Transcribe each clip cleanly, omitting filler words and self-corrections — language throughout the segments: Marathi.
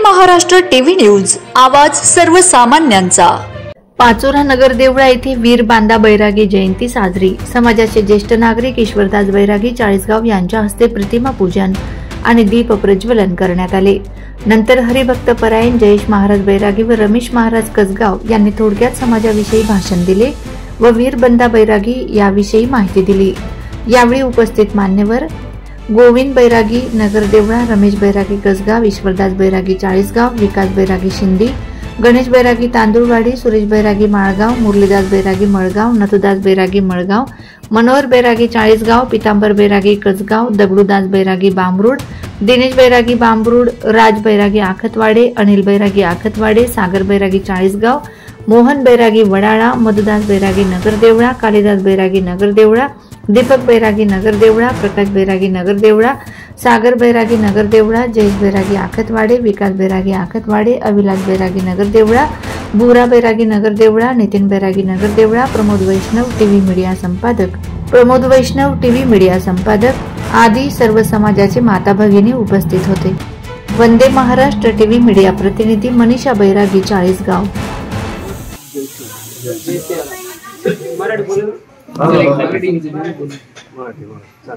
महाराष्ट्र टीव्ही न्यूज, आवाज सर्वसामान्यांचा। पाचोरा नगर देवळा येथे वीर बांदा बैरागी जयंती साजरी। समाजाचे ज्येष्ठ नागरिक ईश्वरदास बैरागी चाळीसगाव यांच्या हस्ते प्रतिमा पूजन आणि दीप प्रज्वलन करण्यात आले। नंतर हरिभक्त परायण जयेश महाराज बैरागी व रमेश महाराज कसगाव यांनी थोडक्यात समाजाविषयी भाषण दिले व वीर बांदा बैरागी याविषयी माहिती दिली। यावेळी उपस्थित मान्यवर गोविंद बैरागी नगर देवळा, रमेश बैरागी कसगाव, ईश्वरदास बैरागी चाळीसगाव, विकास बैरागी शिंदी, गणेश बैरागी तांदूळवाडी, सुरेश बैरागी माळगाव, मुरलीदास बैरागी मळगाव, नथुदास बैरागी मळगाव, मनोहर बैरागी चाळीसगाव, पितांबर बैरागी कसगाव, दगडूदास बैरागी बांबरूड, दिनेश बैरागी बांबरूड, राज बैरागी आखतवाडे, अनिल बैरागी आखतवाडे, सागर बैरागी चाळीसगाव, मोहन बैरागी वडाळा, मधुदास बैरागी नगर देवळा, कालिदास बैरागी नगर देवळा, दीपक बैरागी नगर देवळा, प्रकाश बैरागी नगर देवळा, सागर बैरागी नगर देवळा, जयेश बैरागी आखतवाडे, विकास बैरागी आखतवाडे, अविलास बैरागी नगर देवळा, बुरा बैरागी नगर देवळा, नितीन बैरागी नगर देवळा, प्रमोद वैष्णव टीव्ही मीडिया संपादक आदी सर्व समाजाचे माता भगिनी उपस्थित होते। वंदे महाराष्ट्र टीव्ही मीडिया प्रतिनिधी मनीषा बैरागी चाळीसगाव।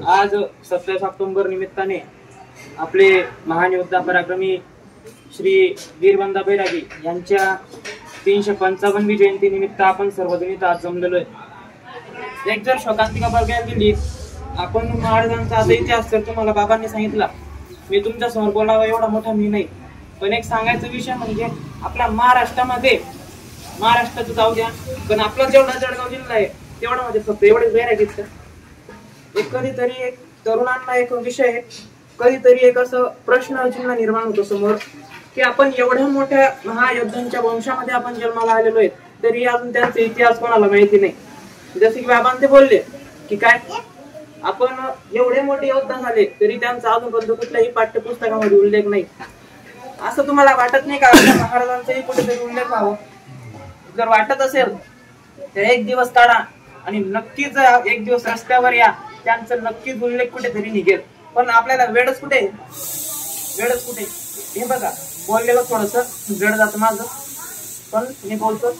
आज 27 ऑक्टोबर निमित्ताने आपले महान योद्धा पराक्रमी श्री वीर बांदा बैरागी यांच्या 355वी जयंती निमित्त आपण सर्वजण इथं आज जमलेलो आहे। एक जर शोकांतिका बघायला गेली आपण महाराजांचा असा इतिहास तर तुम्हाला बाबांनी सांगितला, मी तुमच्या समोर बोलावा एवढा मोठा मी नाही, पण एक सांगायचा विषय म्हणजे आपल्या महाराष्ट्राचं जाऊ द्या, पण आपला जेवढा जळगाव जिल्हा आहे तेवढा मध्ये फक्त एवढेच बैरागी एक कधीतरी एक तरुणांना एक विषय कधीतरी एक असं प्रश्न चिन्ह निर्माण होतो समोर की आपण एवढ्या मोठ्या महायोद्धांच्या वंशामध्ये आपण जन्माला आलेलो आहे तरी अजून त्यांचा इतिहास कोणाला माहिती नाही। जसे की बाबांनी ते बोलले की काय आपण एवढे मोठे योद्धा झाले तरी त्यांचा अजूनपर्यंत कुठल्याही पाठ्यपुस्तकामध्ये उल्लेख नाही। असं तुम्हाला वाटत नाही का महाराजांचाही कुठेतरी उल्लेख व्हावा? जर वाटत असेल तर एक दिवस काढा आणि नक्कीच एक दिवस रस्त्यावर या, त्यांचा नक्कीच उल्लेख कुठेतरी निघेल। पण आपल्याला वेळच कुठे हे बघा, बोललेलं थोडस जड जात माझं, पण मी बोलतो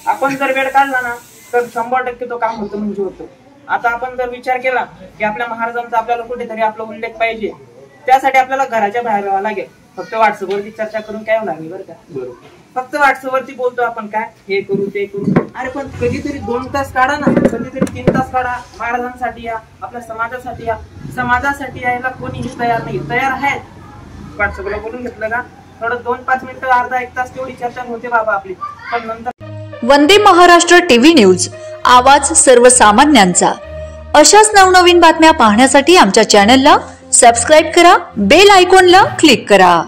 आपण जर वेळ काढला ना तर 100% तो काम होतं म्हणजे होतं। आता आपण जर विचार केला की आपल्या महाराजांचा आपल्याला कुठेतरी आपला उल्लेख पाहिजे, त्यासाठी आपल्याला घराच्या बाहेर यावं लागेल। फक्त व्हॉट्सअपवरती चर्चा करून काय होणार नाही बरं का, फक्त व्हॉट्सअपवरती बोलतो आपण काय हे करू ते करू, अरे पण कधीतरी 2 तास काढा ना, कधीतरी 3 तास काढा, महाराजांसाठी या, आपल्या समाजासाठी या। समाजासाठी यायला कोणीही तयार नाही, तयार आहेत व्हॉट्सअपला बोलून घेतलं का थोडं 2-5 मिनिटं अर्धा 1 तास तेवढी चर्चा होते बाबा आपली, पण नंतर वंदे महाराष्ट्र टीव्ही न्यूज, आवाज सर्वसामान्यांचा। अशाच नवनवीन बातम्या पाहण्यासाठी आमच्या चॅनलला सबस्क्राइब करा, बेल आयकॉनला क्लिक करा।